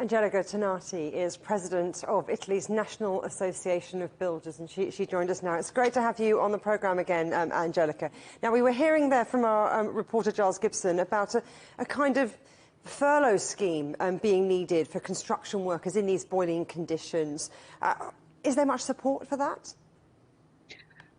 Angelica Tonati is president of Italy's National Association of Builders, and she joined us now. It's great to have you on the programme again, Angelica. Now, we were hearing there from our reporter Giles Gibson about a kind of furlough scheme being needed for construction workers in these boiling conditions. Is there much support for that?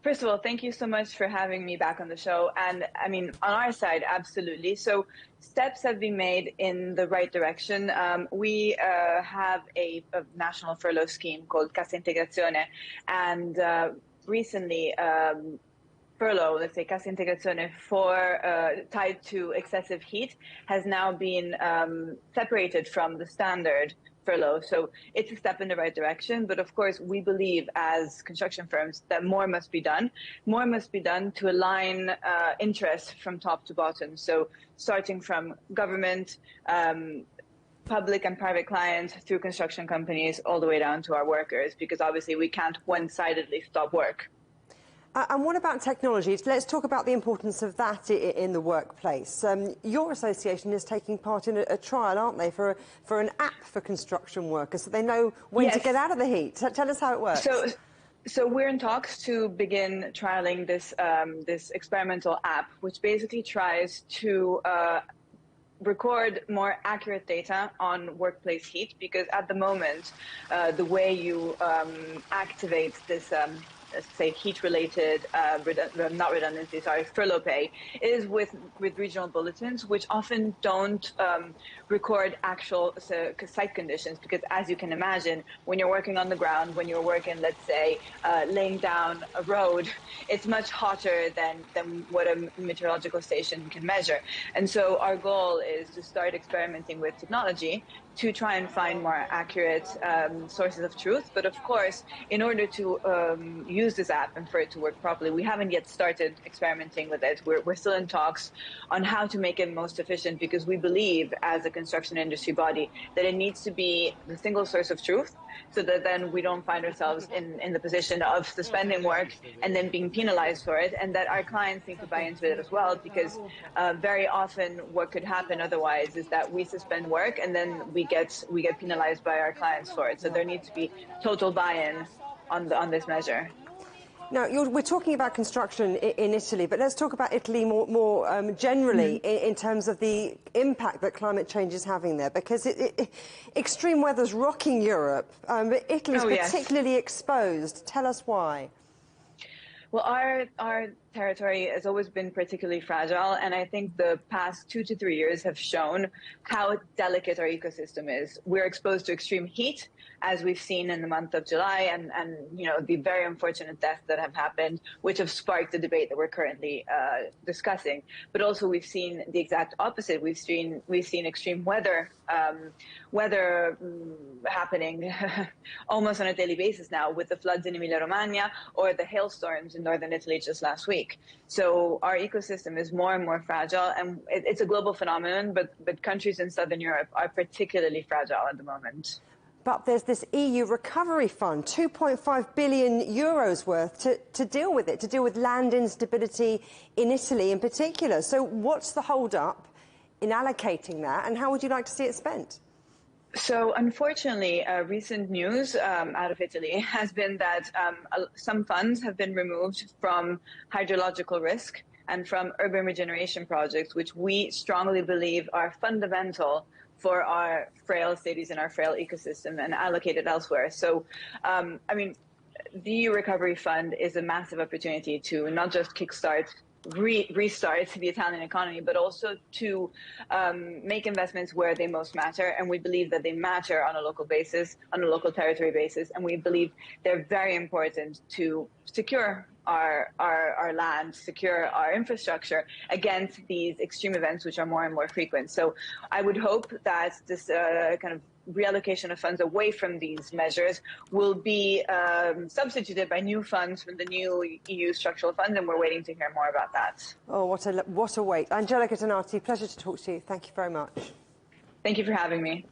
First of all, thank you so much for having me back on the show. And I mean, on our side, absolutely. So steps have been made in the right direction. We have a national furlough scheme called Cassa Integrazione. And recently, furlough, let's say Cassa Integrazione, tied to excessive heat has now been separated from the standard furlough. So it's a step in the right direction. But of course, we believe as construction firms that more must be done. More must be done to align interests from top to bottom. So starting from government, public and private clients, through construction companies, all the way down to our workers, because obviously we can't one-sidedly stop work. And what about technology? Let's talk about the importance of that in the workplace. Your association is taking part in a trial, aren't they, for an app for construction workers so they know when to get out of the heat. Tell us how it works. So we're in talks to begin trialing this, this experimental app, which basically tries to record more accurate data on workplace heat, because at the moment, the way you activate this say heat-related, not redundancy, sorry, furlough pay, is with regional bulletins, which often don't record actual site conditions, because as you can imagine, when you're working on the ground, when you're working, let's say, laying down a road, it's much hotter than what a meteorological station can measure. And so our goal is to start experimenting with technology to try and find more accurate sources of truth. But of course, in order to use this app and for it to work properly, we haven't yet started experimenting with it. We're still in talks on how to make it most efficient, because we believe as a construction industry body that it needs to be the single source of truth, so that then we don't find ourselves in the position of suspending work and then being penalized for it, and that our clients need to buy into it as well, because very often what could happen otherwise is that we suspend work and then we get penalized by our clients for it. So there needs to be total buy-in on this measure. Now, we're talking about construction in Italy, but let's talk about Italy more generally in terms of the impact that climate change is having there, because extreme weather's rocking Europe, but Italy's particularly exposed. Tell us why. Well, our territory has always been particularly fragile, and I think the past 2 to 3 years have shown how delicate our ecosystem is. We're exposed to extreme heat, as we've seen in the month of July, and you know, the very unfortunate deaths that have happened, which have sparked the debate that we're currently discussing. But also we've seen the exact opposite. We've seen extreme weather happening almost on a daily basis now, with the floods in Emilia-Romagna or the hailstorms in northern Italy just last week. So our ecosystem is more and more fragile, and it's a global phenomenon, but countries in southern Europe are particularly fragile at the moment. But there's this EU recovery fund, 2.5 billion euros worth, to deal with it, to deal with land instability in Italy in particular. So what's the hold-up in allocating that, and how would you like to see it spent? So unfortunately, recent news out of Italy has been that some funds have been removed from hydrological risk and from urban regeneration projects, which we strongly believe are fundamental for our frail cities and our frail ecosystem, and allocated elsewhere. So, I mean, the EU Recovery Fund is a massive opportunity to not just kickstart, restart the Italian economy, but also to make investments where they most matter. And we believe that they matter on a local basis, on a local territory basis. And we believe they're very important to secure our land, secure our infrastructure against these extreme events, which are more and more frequent. So I would hope that this kind of reallocation of funds away from these measures will be substituted by new funds from the new EU structural funds, and we're waiting to hear more about that. Oh, what a wait. Angelica Tonati, pleasure to talk to you. Thank you very much. Thank you for having me.